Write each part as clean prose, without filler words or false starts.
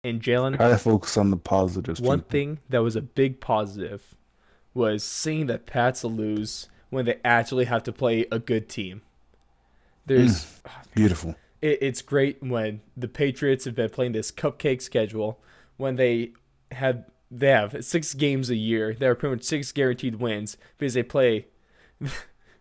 And Jalen, Try to focus on the positives, one people. thing that was a big positive was seeing the Pats lose when they actually have to play a good team. Mm, There's beautiful. it's great when the Patriots have been playing this cupcake schedule when they have 6 games a year. There are pretty much 6 guaranteed wins because they play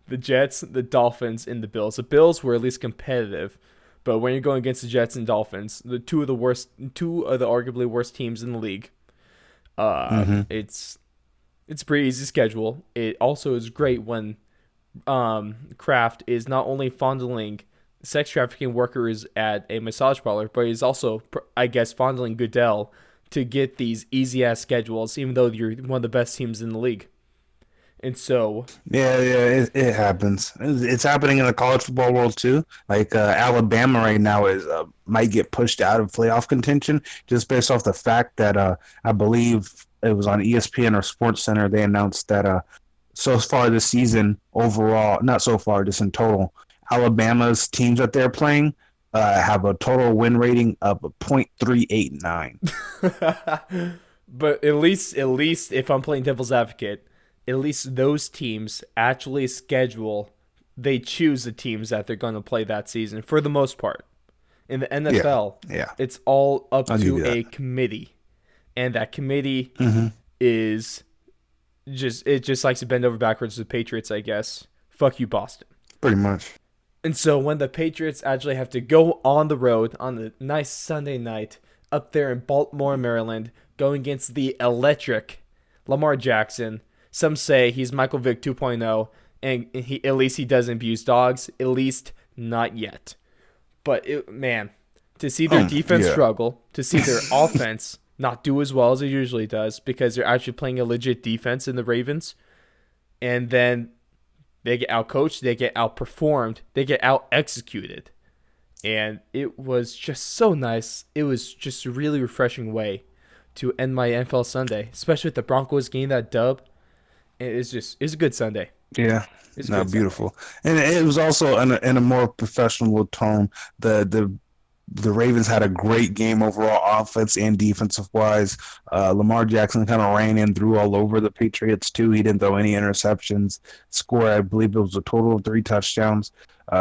the Jets, the Dolphins, and the Bills. The Bills were at least competitive, but when you're going against the Jets and Dolphins, the two of the arguably worst teams in the league, Hmm. it's a pretty easy schedule. It also is great when Kraft is not only fondling sex trafficking workers at a massage parlor, but he's also, I guess, fondling Goodell to get these easy ass schedules, even though you're one of the best teams in the league. And so, It happens. It's happening in the college football world too. Like Alabama right now is might get pushed out of playoff contention just based off the fact that I believe it was on ESPN or Sports Center. They announced that so far this season overall, not so far, just in total, Alabama's teams that they're playing have a total win rating of a .389. but at least if I'm playing devil's advocate, at least those teams actually schedule. They choose the teams that they're going to play that season for the most part. In the Yeah, NFL, yeah, it's all up I'll give to you that. a committee, and that committee Hmm. is just likes to bend over backwards to the Patriots, I guess. Fuck you, Boston. Pretty much. And so when the Patriots actually have to go on the road on a nice Sunday night up there in Baltimore, Maryland, going against the electric Lamar Jackson, some say he's Michael Vick 2.0, and at least he doesn't abuse dogs. At least not yet. But man, to see their defense Yeah. struggle, to see their offense not do as well as it usually does because they're actually playing a legit defense in the Ravens, and then they get outcoached, they get outperformed, they get out executed. And it was just so nice. It was just a really refreshing way to end my NFL Sunday, especially with the Broncos getting that dub. It's a good Sunday. Yeah, It's a no, good Sunday. beautiful, and it was also in a more professional tone. The Ravens had a great game overall, offense and defensive wise. Lamar Jackson kind of ran and threw all over the Patriots too. He didn't throw any interceptions. Score, I believe it was a total of 3 touchdowns.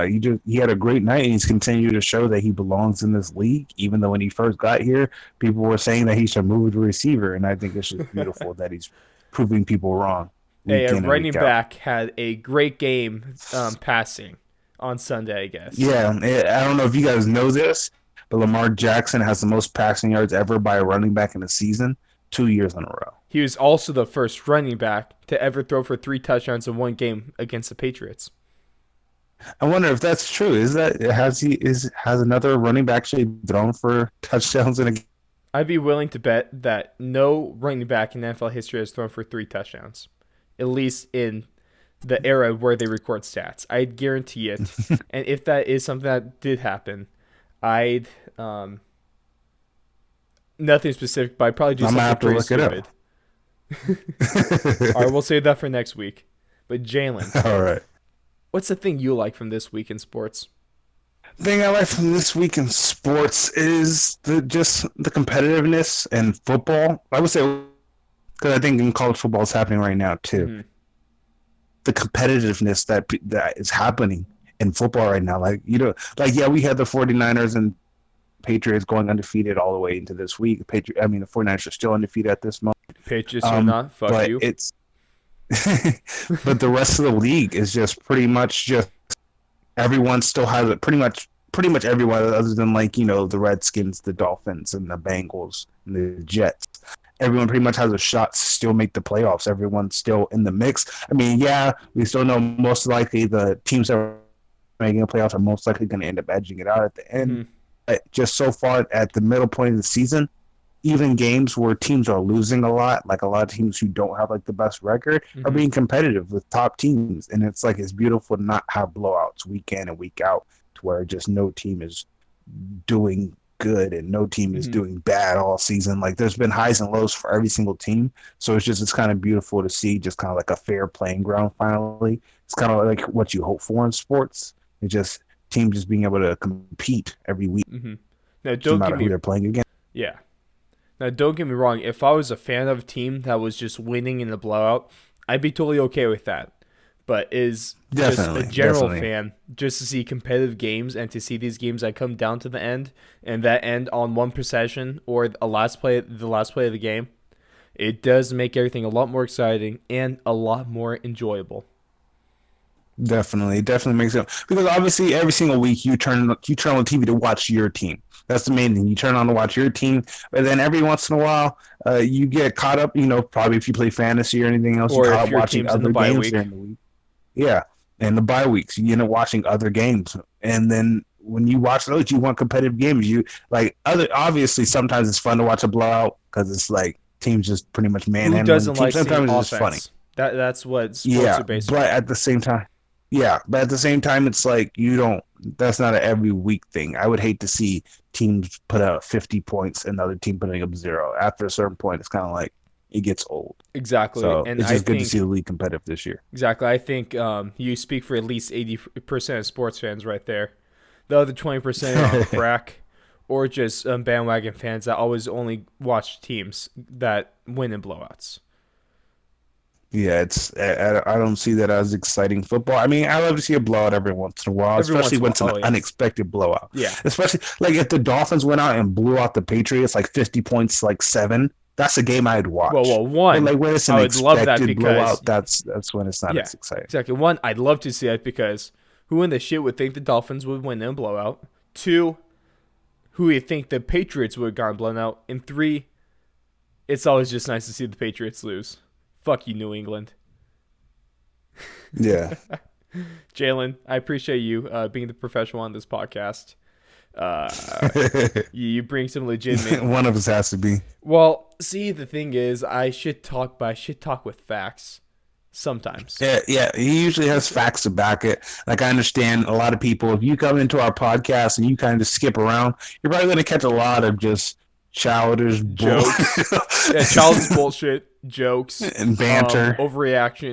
He had a great night, and he's continued to show that he belongs in this league. Even though when he first got here, people were saying that he should move to receiver, and I think it's just beautiful that he's proving people wrong week A in and week running out. back had a great game passing on Sunday, I guess. Yeah, I don't know if you guys know this, but Lamar Jackson has the most passing yards ever by a running back in a season, 2 years in a row. He was also the first running back to ever throw for 3 touchdowns in one game against the Patriots. I wonder if that's true. Has another running back actually thrown for touchdowns in a game? I'd be willing to bet that no running back in NFL history has thrown for 3 touchdowns, at least in the era where they record stats. I'd guarantee it. And if that is something that did happen, I'd nothing specific, but I'd probably do I'm gonna something have to pretty look it stupid. up. All right, we'll save that for next week. But Jalen, All right. what's the thing you like from this week in sports? Thing I like from this week in sports is the competitiveness in football. I would say because I think in college football is happening right now too. Mm-hmm. The competitiveness that is happening in football right now. Like, like, yeah, we had the 49ers and Patriots going undefeated all the way into this week. The 49ers are still undefeated at this moment. Patriots or not, fuck But you. it's but the rest of the league is just pretty much just everyone still has it. Pretty much everyone other than, like, the Redskins, the Dolphins, and the Bengals and the Jets. Everyone pretty much has a shot to still make the playoffs. Everyone's still in the mix. I mean, yeah, we still know most likely the teams that are making the playoffs are most likely going to end up edging it out at the end. Mm-hmm. But just so far at the middle point of the season, even games where teams are losing a lot, like a lot of teams who don't have like the best record, are Mm-hmm. being competitive with top teams, and it's like it's beautiful to not have blowouts week in and week out, to where just no team is doing good and no team is Mm-hmm. doing bad all season. Like, there's been highs and lows for every single team, so it's kind of beautiful to see just kind of like a fair playing ground. Finally, it's kind of like what you hope for in sports. It's just teams just being able to compete every week, Mm-hmm. Now, no don't get matter who me. they're playing against. Yeah. Now, don't get me wrong. If I was a fan of a team that was just winning in the blowout, I'd be totally okay with that. But is just a Definitely, general definitely. fan, just to see competitive games and to see these games that come down to the end and that end on one possession or the last play of the game, it does make everything a lot more exciting and a lot more enjoyable. Definitely, it definitely makes it because obviously every single week you turn on the TV to watch your team. That's the main thing. You turn on to watch your team, but then every once in a while, you get caught up. Probably if you play fantasy or anything else, you Or caught if up your watching team's in the other bye games week, during the week. Yeah, and the bye weeks, you end up watching other games, and then when you watch those, you want competitive games. You like other. Obviously, sometimes it's fun to watch a blowout because it's like teams just pretty much who manhandling the doesn't team. like seeing Sometimes it's just funny. offense? That's what sports Yeah, are based but around. at the same time, yeah, but at the same time, it's like you don't. That's not an every week thing. I would hate to see teams put out 50 points and the other team putting up zero. After a certain point, it's kind of like it gets old. Exactly, So and it's I just good to see the think league competitive this year. exactly. I think you speak for at least 80% of sports fans right there. The other 20% are on crack, or just bandwagon fans that always only watch teams that win in blowouts. Yeah, I don't see that as exciting football. I mean, I love to see a blowout every once in a while, Every once especially in a when while. it's an Oh yeah, unexpected blowout. yeah. Especially like if the Dolphins went out and blew out the Patriots like 50 points, like seven. That's a game I'd watch. Well, But one, like when it's an I would love that expected because blowout, that's when it's not yeah, as exciting. exactly. One, I'd love to see it because who in the shit would think the Dolphins would win in a blowout? Two, who would think the Patriots would have gone blown out? And three, it's always just nice to see the Patriots lose. Fuck you, New England. Yeah. Jalen, I appreciate you being the professional on this podcast. Uh, you bring some legitimate. One of us has to be. Well, see, the thing is, I should talk, but I should talk with facts sometimes. Yeah, yeah, he usually has facts to back it. Like I understand a lot of people, if you come into our podcast and you kind of just skip around, you're probably going to catch a lot of just childish bull Jokes, yeah, childish bullshit, jokes, and banter.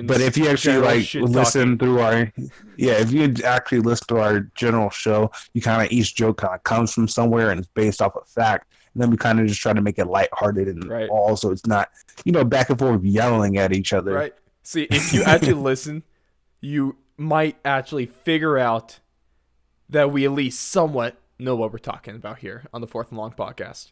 But overreactions, if you actually general like shit listen talking. through our, yeah, if you actually listen to our general show, you kind of each joke kind of comes from somewhere and it's based off of fact. And then we kind of just try to make it lighthearted and Right, all, so it's not, back and forth yelling at each other. right. See, if you actually listen, you might actually figure out that we at least somewhat know what we're talking about here on the Fourth and Long podcast.